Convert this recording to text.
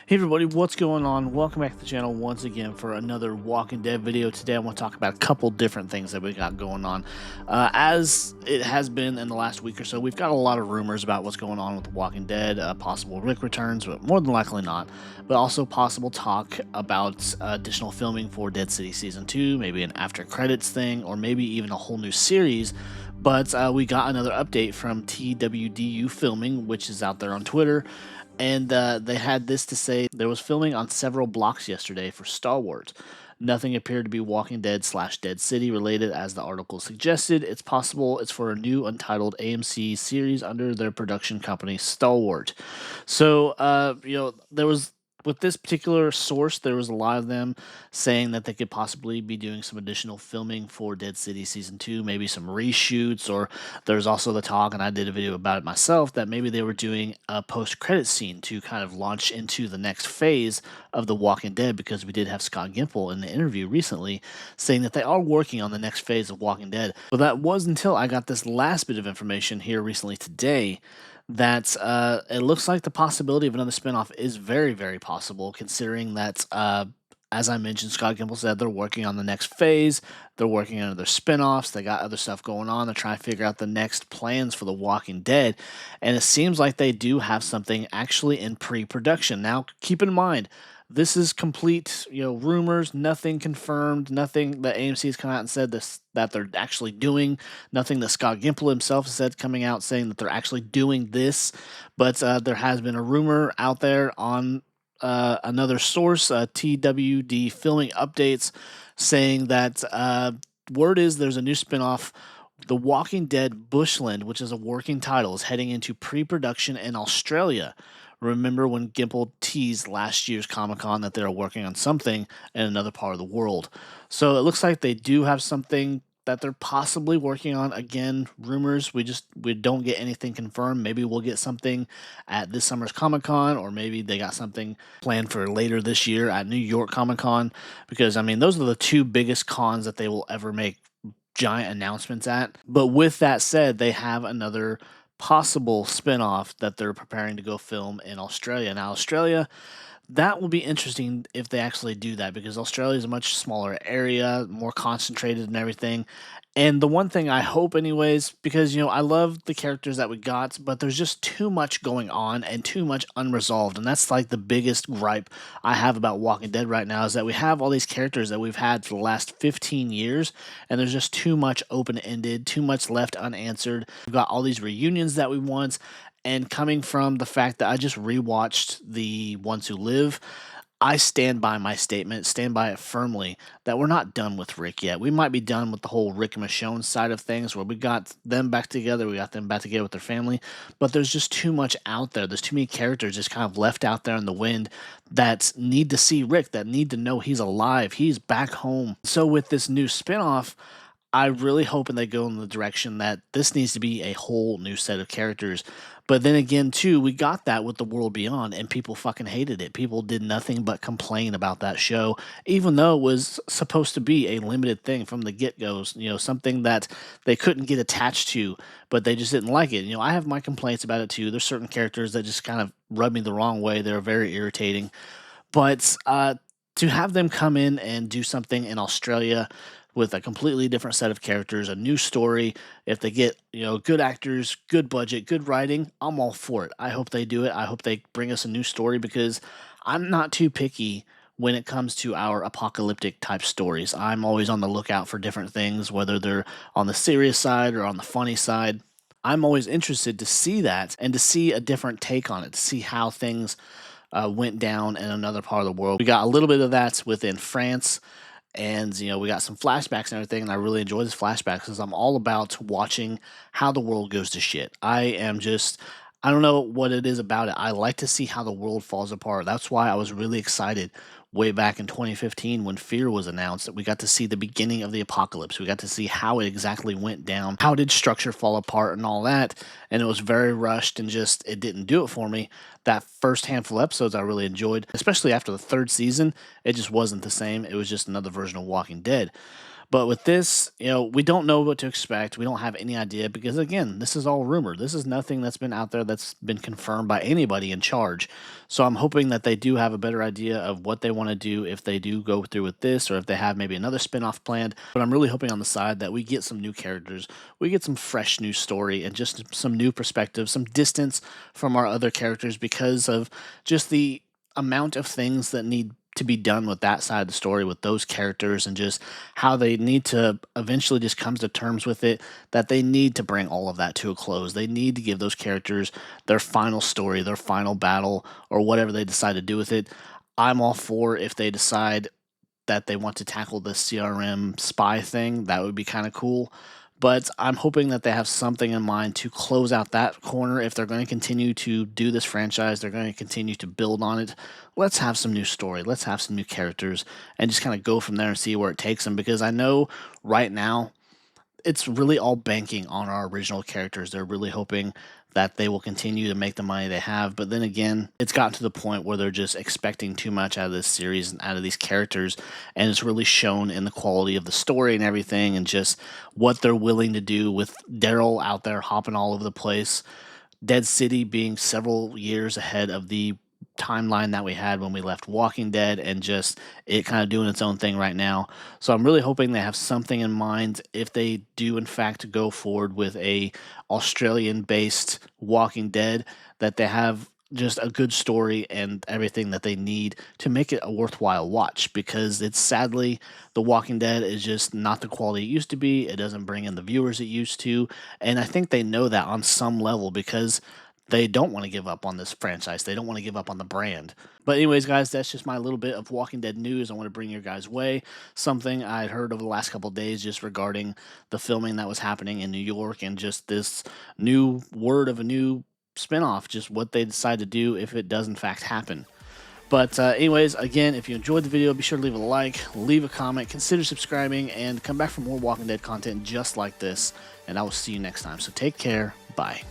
Hey everybody, what's going on? Welcome back to the channel once again for another Walking Dead video. Today I want to talk about a couple different things that we got going on. As it has been in the last week or so, we've got a lot of rumors about what's going on with The Walking Dead, possible Rick returns, but more than likely not, but also possible talk about additional filming for Dead City Season 2, maybe an after credits thing, or maybe even a whole new series. But we got another update from TWD Filming, which is out there on Twitter, and they had this to say: there was filming on several blocks yesterday for Star Wars. Nothing appeared to be Walking Dead / Dead City related, as the article suggested. It's possible it's for a new untitled AMC series under their production company, Stalwart. So, there was, with this particular source, there was a lot of them saying that they could possibly be doing some additional filming for Dead City Season 2, maybe some reshoots, or there's also the talk, and I did a video about it myself, that maybe they were doing a post-credit scene to kind of launch into the next phase of The Walking Dead, because we did have Scott Gimple in the interview recently saying that they are working on the next phase of Walking Dead. But that was until I got this last bit of information here recently today that it looks like the possibility of another spinoff is very, very possible, considering that, as I mentioned, Scott Gimple said they're working on the next phase. They're working on other spinoffs. They got other stuff going on. They're trying to figure out the next plans for The Walking Dead. And it seems like they do have something actually in pre production. Now, keep in mind, this is complete, rumors, nothing confirmed, nothing that AMC has come out and said this that they're actually doing, nothing that Scott Gimple himself said coming out saying that they're actually doing this. But there has been a rumor out there on another source, TWD Filming Updates, saying that word is there's a new spinoff. The Walking Dead Bushland, which is a working title, is heading into pre-production in Australia. Remember when Gimple teased last year's Comic-Con that they're working on something in another part of the world. So it looks like they do have something that they're possibly working on. Again, rumors. We don't get anything confirmed. Maybe we'll get something at this summer's Comic-Con, or maybe they got something planned for later this year at New York Comic-Con, because I mean, those are the two biggest cons that they will ever make giant announcements at. But with that said, they have another possible spin-off that they're preparing to go film in Australia. Now, Australia, that will be interesting if they actually do that, because Australia is a much smaller area, more concentrated and everything. And the one thing I hope, anyways, because I love the characters that we got, but there's just too much going on and too much unresolved. And that's like the biggest gripe I have about Walking Dead right now, is that we have all these characters that we've had for the last 15 years, and there's just too much open ended, too much left unanswered. We've got all these reunions that we want. And coming from the fact that I just rewatched The Ones Who Live, I stand by my statement, stand by it firmly, that we're not done with Rick yet. We might be done with the whole Rick and Michonne side of things, where we got them back together, we got them back together with their family, but there's just too much out there. There's too many characters just kind of left out there in the wind that need to see Rick, that need to know he's alive, he's back home. So with this new spinoff, I really hope they go in the direction that this needs to be a whole new set of characters. But then again, too, we got that with The World Beyond, and people fucking hated it. People did nothing but complain about that show, even though it was supposed to be a limited thing from the get-go, something that they couldn't get attached to, but they just didn't like it. I have my complaints about it, too. There's certain characters that just kind of rub me the wrong way. They're very irritating. But to have them come in and do something in Australia with a completely different set of characters, a new story, if they get, good actors, good budget, good writing, I'm all for it. I hope they do it. I hope they bring us a new story, because I'm not too picky when it comes to our apocalyptic type stories. I'm always on the lookout for different things, whether they're on the serious side or on the funny side. I'm always interested to see that and to see a different take on it, to see how things went down in another part of the world. We got a little bit of that within France, and we got some flashbacks and everything, and I really enjoy this flashbacks, because I'm all about watching how the world goes to shit. I don't know what it is about it. I like to see how the world falls apart. That's why I was really excited way back in 2015 when Fear was announced, that we got to see the beginning of the apocalypse. We got to see how it exactly went down, how did structure fall apart and all that. And it was very rushed, and just, it didn't do it for me. That first handful of episodes I really enjoyed, especially after the third season. It just wasn't the same. It was just another version of Walking Dead. But with this, we don't know what to expect. We don't have any idea because, again, this is all rumor. This is nothing that's been out there that's been confirmed by anybody in charge. So I'm hoping that they do have a better idea of what they want to do if they do go through with this, or if they have maybe another spinoff planned. But I'm really hoping on the side that we get some new characters, we get some fresh new story, and just some new perspective, some distance from our other characters because of just the amount of things that need to be done with that side of the story with those characters, and just how they need to eventually just come to terms with it, that they need to bring all of that to a close. They need to give those characters their final story, their final battle, or whatever they decide to do with it. I'm all for if they decide that they want to tackle the CRM spy thing. That would be kind of cool. But I'm hoping that they have something in mind to close out that corner. If they're going to continue to do this franchise, they're going to continue to build on it. Let's have some new story. Let's have some new characters and just kind of go from there and see where it takes them. Because I know right now it's really all banking on our original characters. They're really hoping that they will continue to make the money they have. But then again, it's gotten to the point where they're just expecting too much out of this series and out of these characters. And it's really shown in the quality of the story and everything, and just what they're willing to do with Daryl out there hopping all over the place. Dead City being several years ahead of the timeline that we had when we left Walking Dead, and just it kind of doing its own thing right now. So I'm really hoping they have something in mind if they do in fact go forward with a Australian based Walking Dead, that they have just a good story and everything that they need to make it a worthwhile watch, because it's sadly The Walking Dead is just not the quality it used to be. It doesn't bring in the viewers it used to, and I think they know that on some level, because they don't want to give up on this franchise. They don't want to give up on the brand. But anyways, guys, that's just my little bit of Walking Dead news I want to bring your guys' way. Something I heard over the last couple of days just regarding the filming that was happening in New York, and just this new word of a new spinoff, just what they decide to do if it does in fact happen. But anyways, again, if you enjoyed the video, be sure to leave a like, leave a comment, consider subscribing, and come back for more Walking Dead content just like this. And I will see you next time. So take care. Bye.